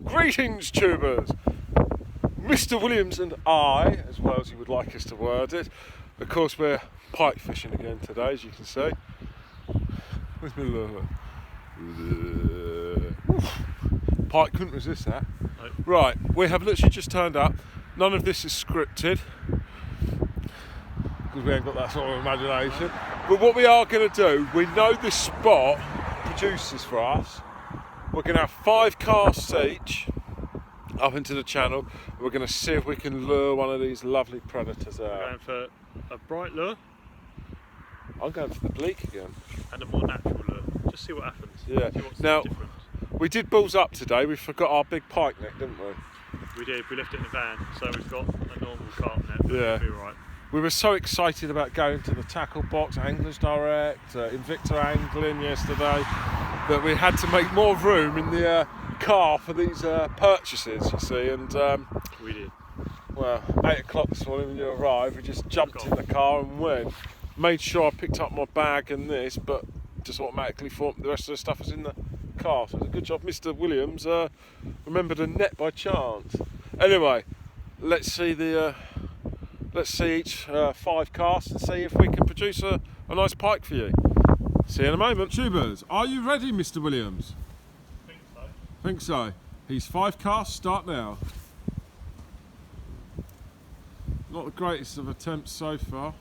Greetings, tubers! Mr. Williams and I, as well as you would like us to word it, of course we're pike fishing again today, as you can see. Where's my lure? Pike couldn't resist that. No. Right, we have literally just turned up. None of this is scripted, because we ain't got that sort of imagination. But what we are going to do, we know this spot produces for us. We're going to have 5 casts each up into the channel. And we're going to see if we can lure one of these lovely predators out. We're going for a bright lure I'm going for the bleak again. and a more natural lure. Just see what happens. Yeah. See what's Now, different. we did balls up today. We forgot our big pike net, didn't we? We did. We left it in the van, so we've got a normal carp net. Yeah. It'll be all right. We were so excited about going to the tackle box, Anglers Direct, Invicta Angling yesterday, that we had to make more room in the car for these purchases, you see. And We did. well, 8 o'clock this morning when you arrived, we just jumped in the car and went. Made sure I picked up my bag and this, but just automatically thought the rest of the stuff was in the car. So it was a good job Mr. Williams remembered a net by chance. Anyway, let's see each 5 casts and see if we can produce a nice pike for you. See you in a moment. Tubers, are you ready, Mr. Williams? Think so. Think so. He's 5 casts, start now. Not the greatest of attempts so far.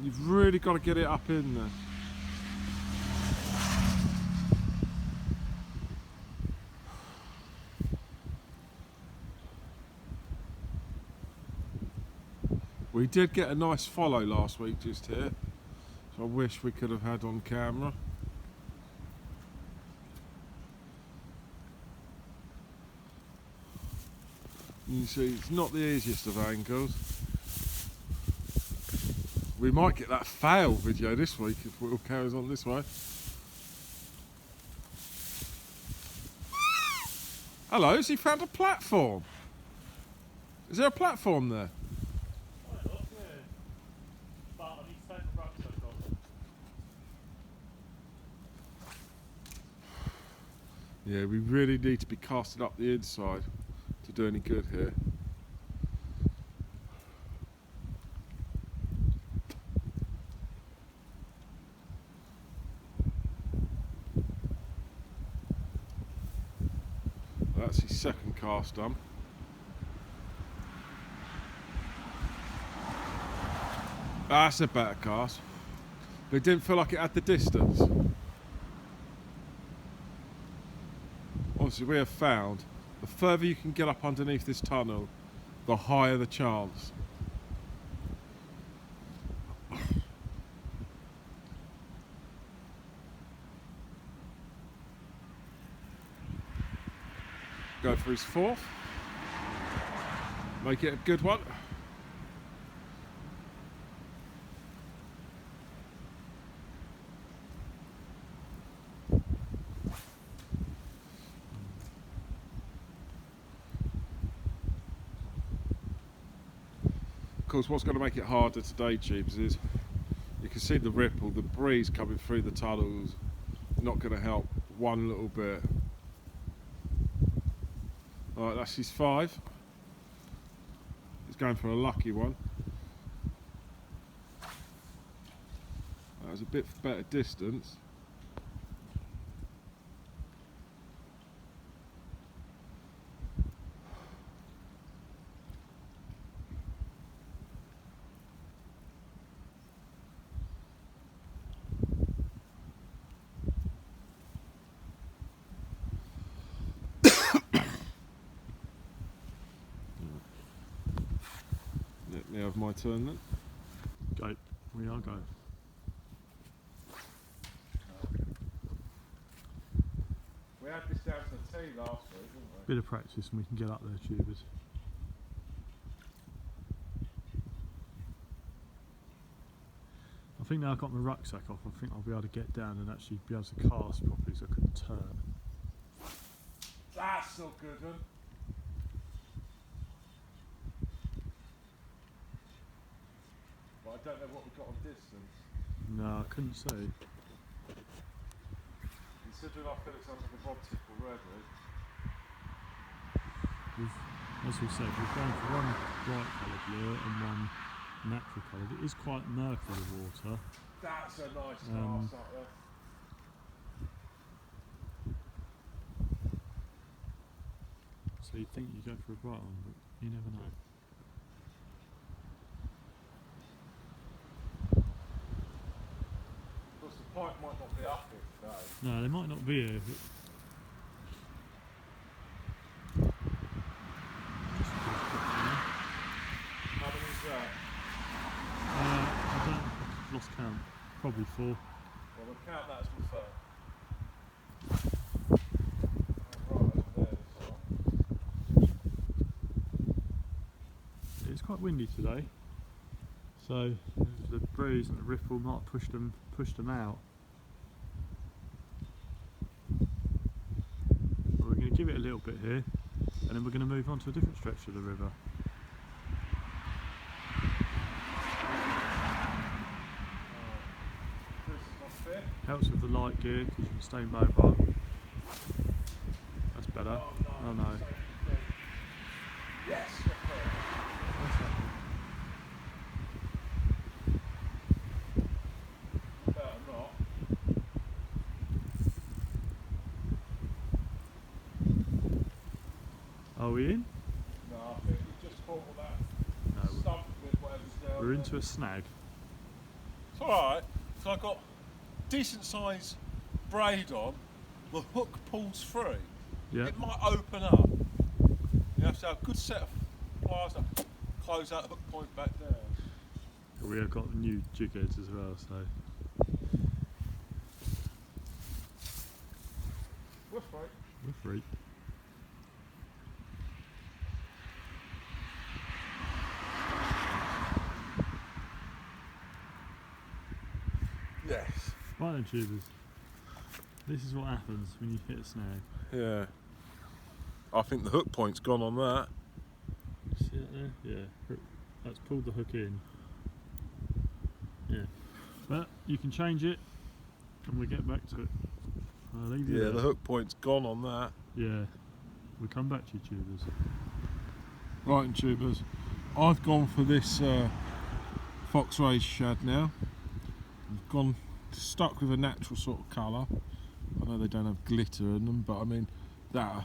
You've really got to get it up in there. We did get a nice follow last week just here, so I wish we could have had on camera. You see, it's not the easiest of angles. We might get that fail video this week if it all carries on this way. Hello, has he found a platform? Is there a platform there? Yeah, we really need to be casting up the inside to do any good here. That's his second cast done. That's a better cast. But it didn't feel like it had the distance. Obviously we have found the further you can get up underneath this tunnel, the higher the chance. Go for his 4th. Make it a good one. Of course, what's going to make it harder today, tubes, is you can see the ripple, the breeze coming through the tunnels. Not going to help one little bit. Alright, that's his 5. He's going for a lucky one. That was a bit better distance. Let me have my turn then. Go. We are going. We had this down to the tee last week, didn't we? Bit of practice and we can get up there, tubers. I think now I've got my rucksack off, I think I'll be able to get down and actually be able to cast properly so I can turn. That's not good, huh? But I don't know what we got on distance. No, I couldn't say. You considering I feel it sounds like a rod tip already. As we said, we're going for one bright coloured lure and one natural coloured. It is quite murky, the water. That's a nice cast up there. So you'd think you go for a bright one, but you never know. Of course, the pike might not be up here today. No, they might not be here. How many is that? I've lost count. Probably 4. Well, we'll count that as my third. Right, over there, It's quite windy today, so the breeze and the ripple might have pushed them out. But we're going to give it a little bit here, and then we're going to move on to a different stretch of the river. Helps with the light gear because you can stay mobile. That's better. Oh no. Yes. What's happening? Better not. Are we in? No, I think we just caught all that No. stump with whatever's down We're there. into a snag. It's alright. So I've got decent size braid on. The hook pulls through. Yeah. It might open up. You have to have a good set of pliers to close that hook point back down. We have got new jig heads as well, so. Woof, right? We're free. Yes. Right then, tubers. This is what happens when you hit a snag. Yeah. I think the hook point's gone on that. See that there? Yeah. That's pulled the hook in. Yeah. But you can change it and we'll get back to it. I'll leave you Yeah, there. the hook point's gone on that. Yeah. We'll come back to you, tubers. Right, and tubers, I've gone for this fox raised shad now. I've gone stuck with a natural sort of colour. I know they don't have glitter in them, but I mean that,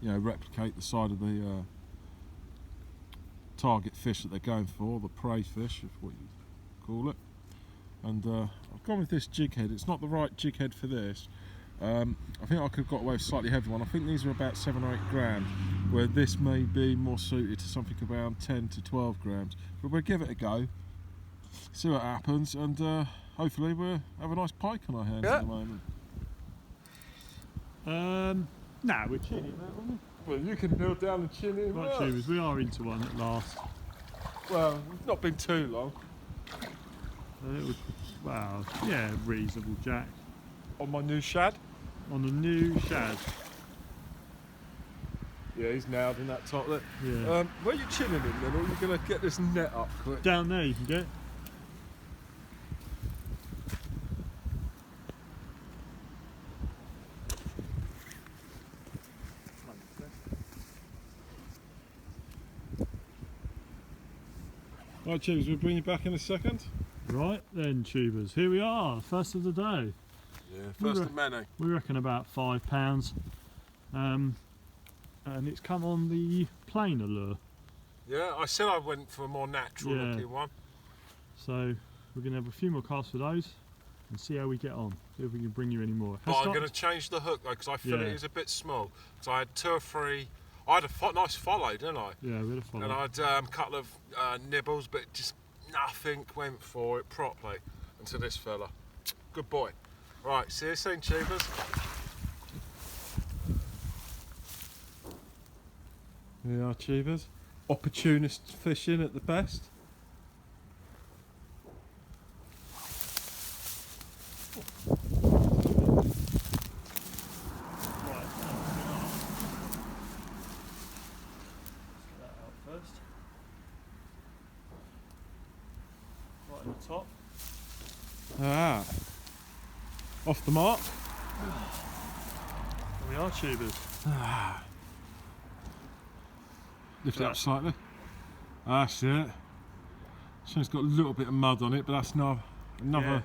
you know, replicate the side of the target fish that they're going for, the prey fish, is what you call it. And I've gone with this jig head. It's not the right jig head for this. I think I could have got away with a slightly heavy one. I think these are about 7 or 8 grams, where this may be more suited to something around 10 to 12 grams. But we'll give it a go, see what happens, and hopefully we'll have a nice pike on our hands at the moment. Nah, we're chinning that, aren't we? Well, you can kneel down and chin in. Right, tubers, we are into one at last. Well, it's not been too long. It was, wow, yeah, reasonable jack. On my new shad? On the new shad. Yeah, he's nailed in that top there. Yeah. Where are you chinning in then, or are you going to get this net up quick? Down there you can get. Right, tubers, we'll bring you back in a second. Right then, tubers, here we are, first of the day. Yeah, first of many. We reckon about £5. And it's come on the planer lure. Yeah, I said I went for a more natural looking one. So we're going to have a few more casts for those and see how we get on. See if we can bring you any more. But I'm going to change the hook though, because I feel it is a bit small. Because I had 2 or 3. I had a nice follow, didn't I? Yeah, we had a follow. And I had a couple of nibbles, but just nothing went for it properly until this fella. Good boy. Right, see you soon, tubers. Here we are, tubers. Opportunist fishing at the best. Top. Ah, off the mark. There we are, tubers. Lift it up slightly. That's it. So it's got a little bit of mud on it, but that's another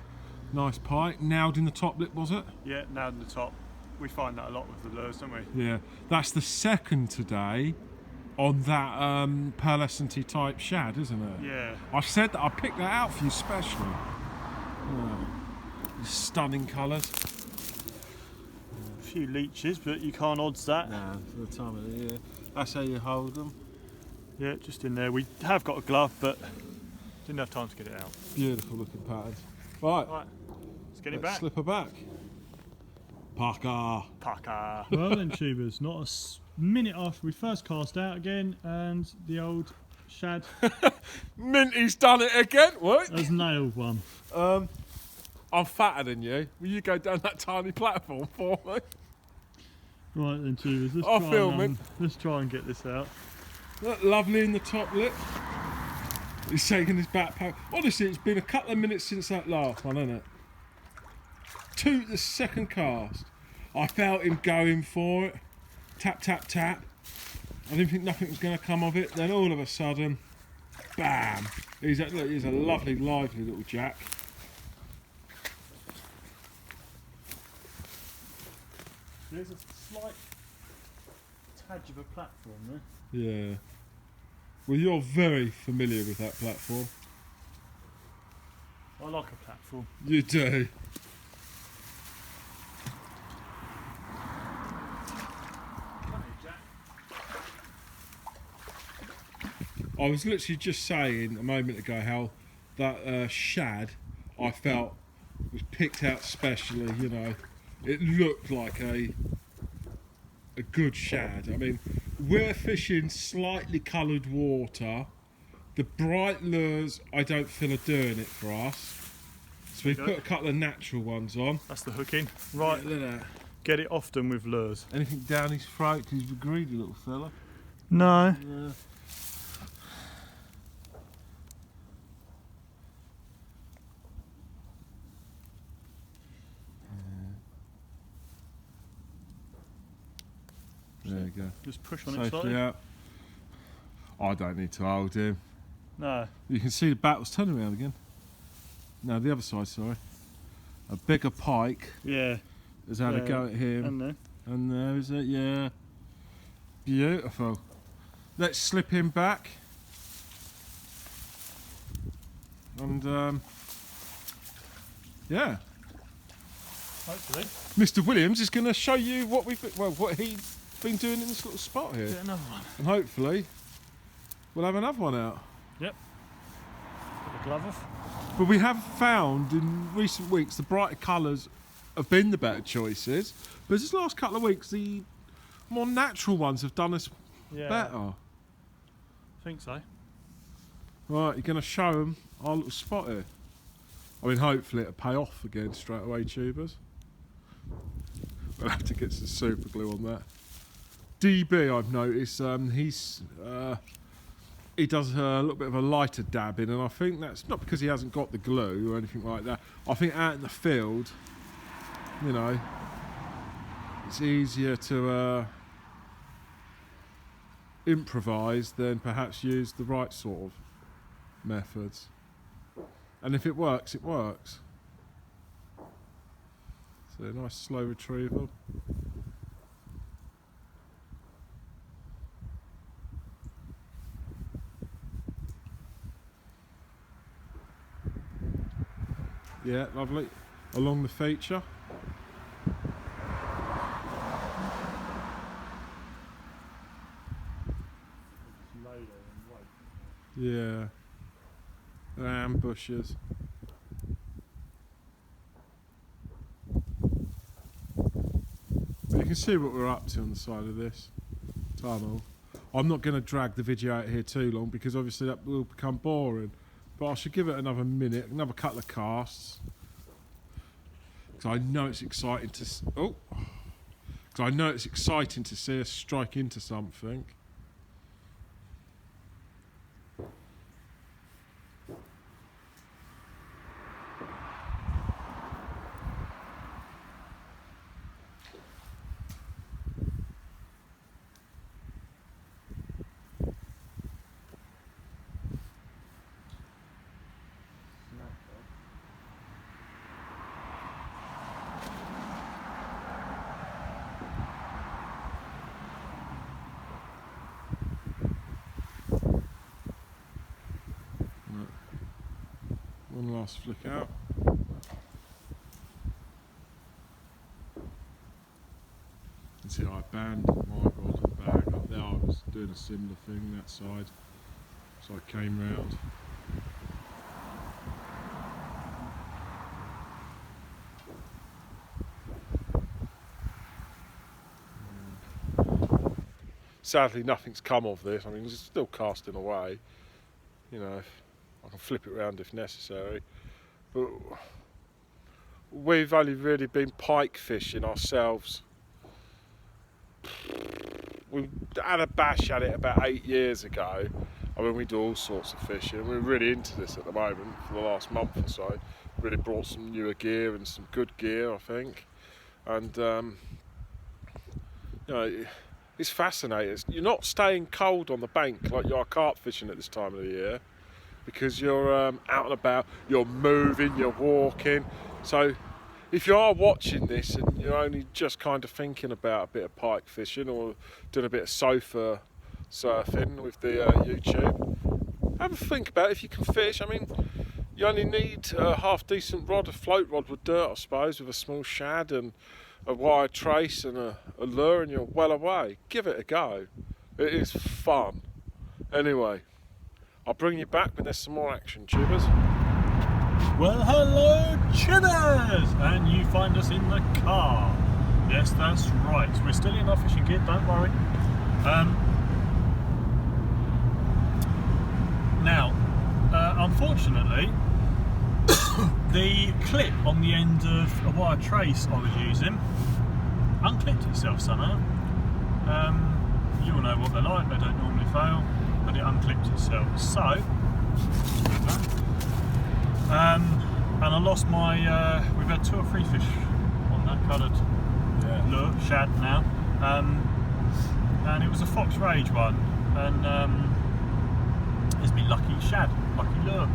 nice pike. Nailed in the top lip, was it? Yeah, nailed in the top. We find that a lot with the lures, don't we? Yeah. That's the second today on that pearlescent type shad, isn't it? Yeah. I said that I picked that out for you specially. Stunning colours. A few leeches, but you can't odds that. Nah, for the time of the year. That's how you hold them. Yeah, just in there. We have got a glove, but didn't have time to get it out. Beautiful looking patterns. Right, Let's get it let's back. slip her back. Parker. Parker. Well then, tubers, not a minute after we first cast out again, and the old shad Minty's done it again. What? has nailed one. I'm fatter than you. Will you go down that tiny platform for me? Right then, tubers, let's I'll try film and, let's try and get this out. Look, lovely in the top lip. He's taking his backpack. Honestly, it's been a couple of minutes since that last one, hasn't it? The second cast. I felt him going for it. Tap, tap, tap. I didn't think nothing was going to come of it. Then all of a sudden, bam. He's a lovely, lively little jack. There's a slight tadge of a platform there. Yeah. Well, you're very familiar with that platform. I like a platform. You do. I was literally just saying a moment ago how that shad I felt was picked out specially, you know. It looked like a good shad. I mean, we're fishing slightly coloured water. The bright lures I don't feel are doing it for us. So we put a couple of natural ones on. That's the hook in. Right, Yeah, look at that. get it often with lures. Anything down his throat, 'cause he's a greedy little fella. No. Yeah. There you go. Just push on it Safely slightly. out. I don't need to hold him. No. You can see the battle's turning around again. No, the other side, sorry. A bigger pike Yeah. has had a go at him. And there. And there is it, yeah. Beautiful. Let's slip him back. And, yeah. Hopefully. Mr. Williams is going to show you what what he's been doing in this little spot here. Get another one. And hopefully we'll have another one out. Yep. Put the glove off. But we have found in recent weeks the brighter colours have been the better choices. But this last couple of weeks the more natural ones have done us better. I think so. Right, you're going to show them our little spot here. I mean, hopefully it'll pay off again straight away, tubers. We'll have to get some super glue on that. DB, I've noticed, he does a little bit of a lighter dabbing, and I think that's not because he hasn't got the glue or anything like that. I think out in the field, you know, it's easier to improvise than perhaps use the right sort of methods. And if it works, it works. So a nice slow retrieval. Yeah, lovely. Along the feature. Yeah. Ambushes. But you can see what we're up to on the side of this tunnel. I'm not going to drag the video out here too long because obviously that will become boring. But I should give it another minute, another couple of casts. Because I know it's exciting to see us strike into something. lights flick out. You can see I abandoned my rod and bag up there. I was doing a similar thing that side, so I came round. Sadly, nothing's come of this. I mean, it's still casting away. You know, I can flip it around if necessary. But we've only really been pike fishing ourselves. We had a bash at it about 8 years ago. I mean, we do all sorts of fishing. We're really into this at the moment for the last month or so. Really brought some newer gear and some good gear, I think. And, you know, it's fascinating. You're not staying cold on the bank like you are carp fishing at this time of the year, because you're out and about, you're moving, you're walking. So if you are watching this and you're only just kind of thinking about a bit of pike fishing or doing a bit of sofa surfing with the YouTube, have a think about if you can fish. I mean, you only need a half decent rod, a float rod with dirt, I suppose, with a small shad and a wire trace and a lure, and you're well away. Give it a go. It is fun. Anyway, I'll bring you back when there's some more action, tubers. Well, hello, tubers! And you find us in the car. Yes, that's right. We're still in our fishing gear, don't worry. Now, unfortunately, the clip on the end of a wire trace I was using unclipped itself somehow. You all know what they're like, they don't normally fail, but it unclipped itself. So, and I lost my, we've had 2 or 3 fish on that coloured lure, shad now, and it was a Fox Rage one, and it's been lucky shad, lucky lure.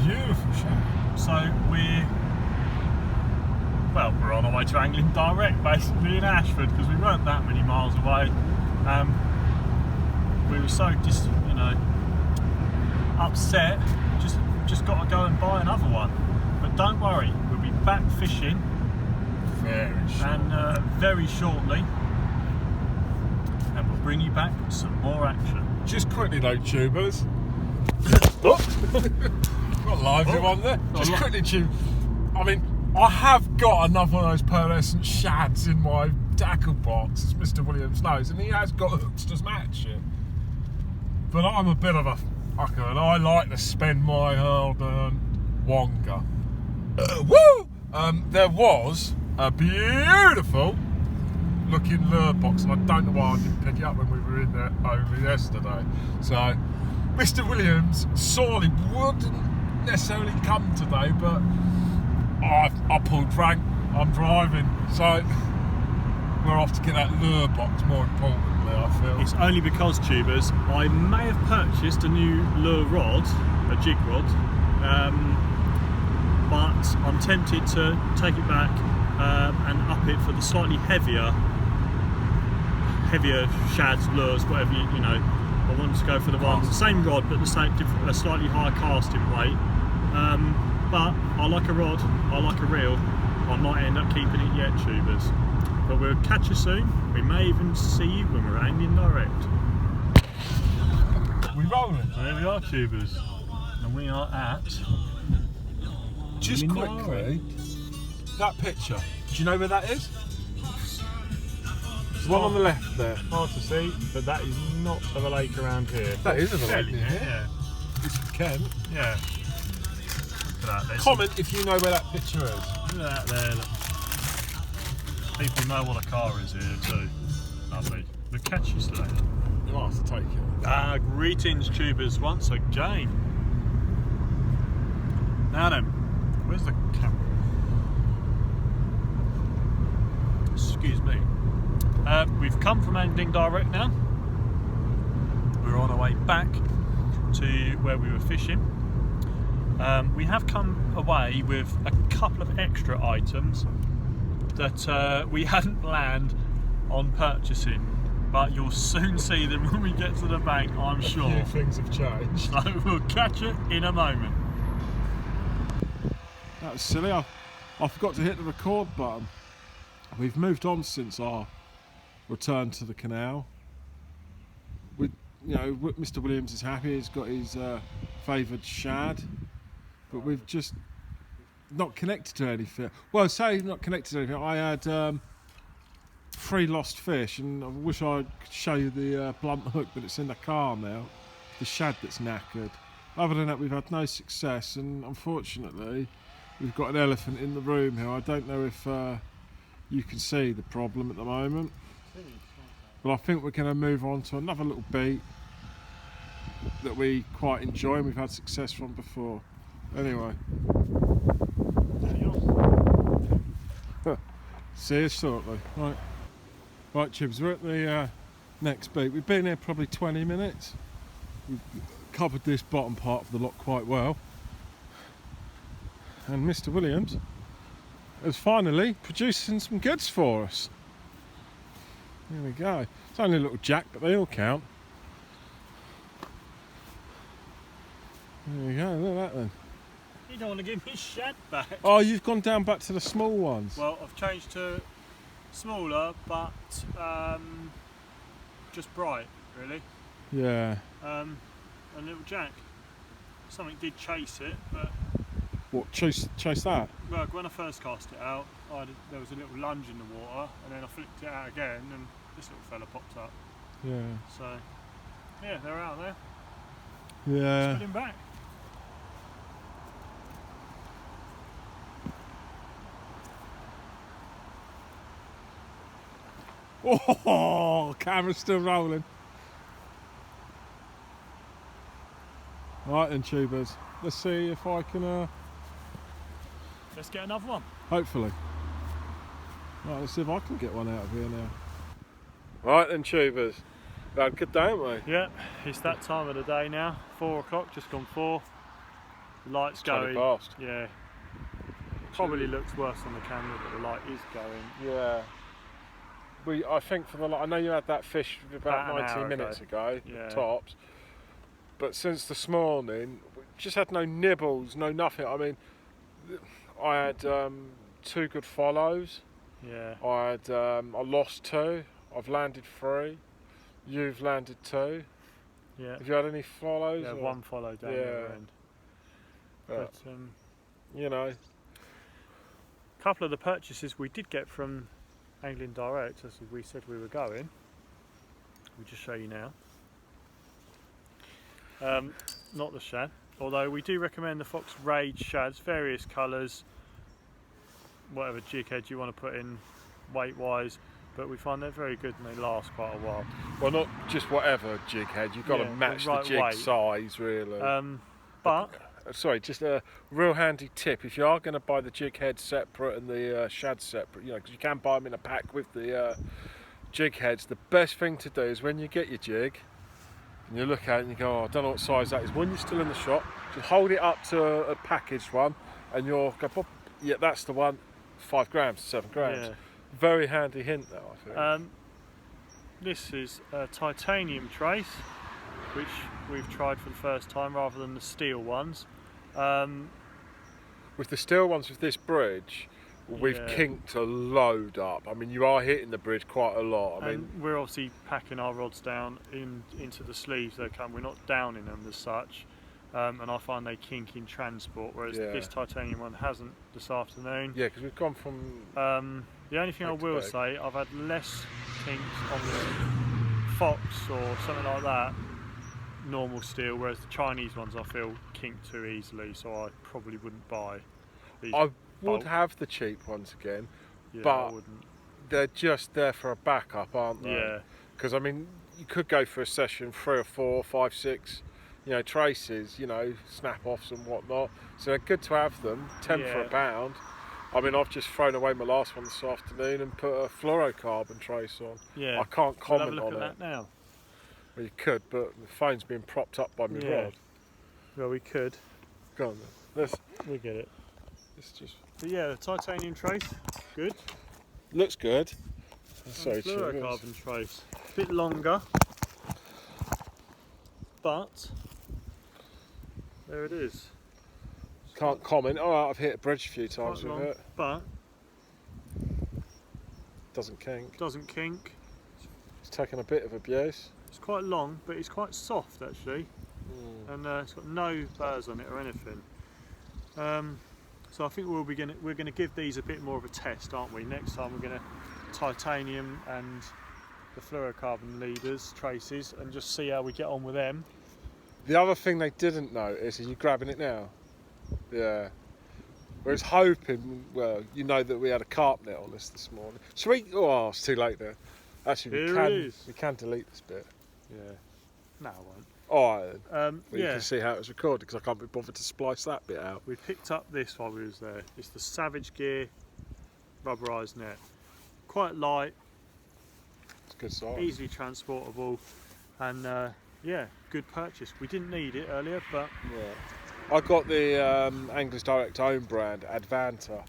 Beautiful shad. So we're on our way to angling direct, basically in Ashford, because we weren't that many miles away. We were so upset. Just got to go and buy another one. But don't worry, we'll be back fishing very shortly, and we'll bring you back some more action. Just quickly though, tubers. Got a lively one there. Just quickly, tube. I mean, I have got another one of those pearlescent shads in my tackle box, as Mr. Williams knows, and he has got hooks to match it. But I'm a bit of a fucker, and I like to spend my hard-earned wonga. Woo! There was a beautiful looking lure box, and I don't know why I didn't pick it up when we were in there only yesterday. So Mr. Williams sorely wouldn't necessarily come today, but I pulled rank. I'm driving, so we're off to get that lure box. More importantly, I feel it's only because, tubers, I may have purchased a new lure rod, a jig rod, but I'm tempted to take it back and up it for the slightly heavier shads, lures, whatever you know. I want to go for the one, same rod, but a slightly higher casting weight. But I like a rod, I like a reel. I might end up keeping it yet, tubers. But we'll catch you soon. We may even see you when we're angling direct. we rolling. So there we are, tubers, and we are at. Just quickly, that picture. Do you know where that is? The one on the left there. Hard to see, but that is not of a lake around here. That is of a lake Fairly, here. yeah. It's Kent. Yeah. Look at that. Comment if you know where that picture is. Look at that there. Look. People know what a car is here too. Lovely. We'll catch you later. You might have to take it. Greetings, tubers, once again. Now then, where's the camera? Excuse me. We've come from angling direct now. We're on our way back to where we were fishing. We have come away with a couple of extra items that we hadn't planned on purchasing, but you'll soon see them when we get to the bank, I'm sure. A few things have changed. So we'll catch you in a moment. that was silly. I forgot to hit the record button. We've moved on since our return to the canal. Mr. Williams is happy. He's got his favoured shad, but we've just not connected to anything. Well, say not connected to anything. I had 3 lost fish, and I wish I could show you the blunt hook, but it's in the car now. The shad that's knackered. Other than that, we've had no success, and unfortunately, we've got an elephant in the room here. I don't know if you can see the problem at the moment, but I think we're going to move on to another little beat that we quite enjoy and we've had success from before. Anyway, see you shortly. Right, Chibs, we're at the next beat. We've been here probably 20 minutes. We've covered this bottom part of the lot quite well, and Mr. Williams is finally producing some goods for us. There we go. It's only a little jack, but they all count. There we go, look at that then. You don't want to give me shad back. Oh, you've gone down back to the small ones. Well, I've changed to smaller, but just bright, really. Yeah. A little jack. Something did chase it, but... What, chase that? Well, when I first cast it out, there was a little lunge in the water, and then I flicked it out again, and this little fella popped up. Yeah. So, yeah, they're out there. Yeah. Put him back. Oh, camera's still rolling. Right then, tubers. Let's see if I can. Let's get another one. Hopefully. Right, let's see if I can get one out of here now. Right then, tubers. We've had a good day, haven't we? Yeah, it's that time of the day now. 4 o'clock, just gone 4. The light's going. 20 past. Yeah. Probably looks worse on the camera, but the light is going. Yeah. I think for the I know you had that fish about 19 minutes ago, yeah. Tops. But since this morning, we just had no nibbles, no nothing. I mean, I had 2 good follows. Yeah. I lost 2. I've landed 3. You've landed 2. Yeah. Have you had any follows? Yeah, or? 1 follow down the other end. But you know, a couple of the purchases we did get from Angling Direct, as we said we were going. We'll just show you now. Not the shad, although we do recommend the Fox Rage shads, various colours, whatever jig head you want to put in weight wise, but we find they're very good and they last quite a while. Well, not just whatever jig head, you've got to match the jig weight. Size really. But sorry, just a real handy tip: if you are going to buy the jig head separate and the shad separate, because you can buy them in a pack with the jig heads. The best thing to do is when you get your jig and you look at it and you go, oh, I don't know what size that is. When you're still in the shop, just hold it up to a packaged one, and you'll go, pop, yeah, that's the one. 5 grams to 7 grams. Yeah. Very handy hint, though. I think. This is a titanium trace, which we've tried for the first time rather than the steel ones. With the steel ones with this bridge, we've kinked a load up. I mean, you are hitting the bridge quite a lot. I mean, we're obviously packing our rods down into the sleeves. We're not downing them as such, and I find they kink in transport, whereas this titanium one hasn't this afternoon. Yeah, because we've gone from. The only thing I will say, I've had less kinks on the Fox or something like that, normal steel, whereas the Chinese ones I feel kink too easily, so I probably wouldn't buy these. I would have the cheap ones again, but I wouldn't. They're just there for a backup, aren't they? Yeah. Because I mean, you could go for a session 3 or 4, 5, 6, traces, snap offs and whatnot. So they're good to have them. 10 for £1. I mean, I've just thrown away my last one this afternoon and put a fluorocarbon trace on. Yeah. I can't comment we'll have a look on at that now. Well, you could, but the phone's being propped up by my rod. Well, we could. Go on then. We'll get it. It's just. But yeah, the titanium trace, good. Looks good. Sorry, fluorocarbon trace, a bit longer, but there it is. Can't comment. Alright, I've hit a bridge a few times quite with long, it. but Doesn't kink. doesn't kink. It's taken a bit of abuse. It's quite long, but it's quite soft actually, and it's got no burrs on it or anything. So I think we're gonna give these a bit more of a test, aren't we? Next time we're gonna titanium and the fluorocarbon leaders, traces, and just see how we get on with them. The other thing they didn't notice, are you grabbing it now? Yeah. We was hoping, well, you know that we had a carp net on us this morning. Should we? Oh, it's too late there. Actually, we can delete this bit. Yeah. No, I won't. Alright then. You Yeah, can see how it was recorded because I can't be bothered to splice that bit out. we picked up this while we was there. It's the Savage Gear rubberised net. Quite light, It's a good size. easily transportable, and yeah, good purchase. We didn't need it earlier, but Yeah. I got the Angler's Direct own brand, Advanta.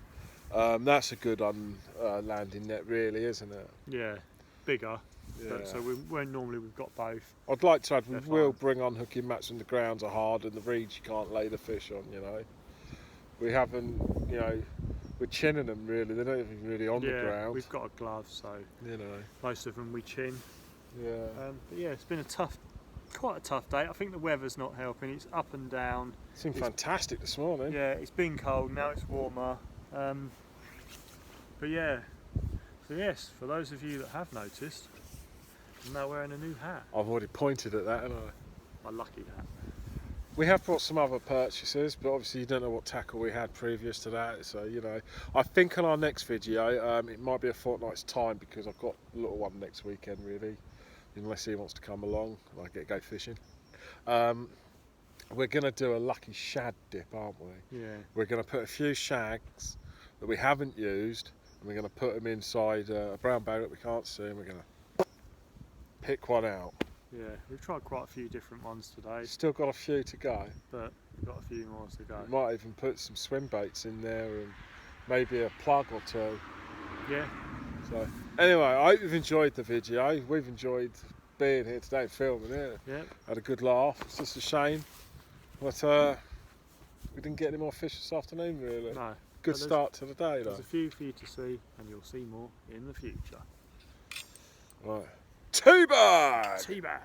That's a good landing net really, isn't it? yeah, bigger. Yeah. So we've got both. I'd like to add, we They're will fine. bring on hooking mats when the grounds are hard and the reeds you can't lay the fish on, you know. We haven't, you know, we're chinning them really, they're not even really on the Yeah, ground. we've got a glove, so You know, most of them we chin. yeah. But yeah, it's been quite a tough day. I think the weather's not helping. It's up and down. It's been fantastic this morning. Yeah, it's been cold. Now it's warmer. But yeah, so yes, for those of you that have noticed, I'm now wearing a new hat. I've already pointed at that, haven't I? My lucky hat. We have brought some other purchases, but obviously you don't know what tackle we had previous to that, so you know. I think on our next video, it might be a fortnight's time because I've got a little one next weekend really, unless he wants to come along and I get to go fishing. We're going to do a lucky shad dip, aren't we? Yeah. We're going to put a few shags that we haven't used, and we're going to put them inside a brown bag that we can't see, and we're going to pick one out. Yeah, we've tried quite a few different ones today, Still got a few to go. but we've got a few more to go. We might even put some swim baits in there and maybe a plug or two. Yeah, So anyway, I hope you've enjoyed the video. We've enjoyed being here today and filming it. yeah. Had a good laugh. It's just a shame, but we didn't get any more fish this afternoon really. No. Good But start to the day though. There's a few for you to see, and you'll see more in the future. Right. Two bag! Tea bag.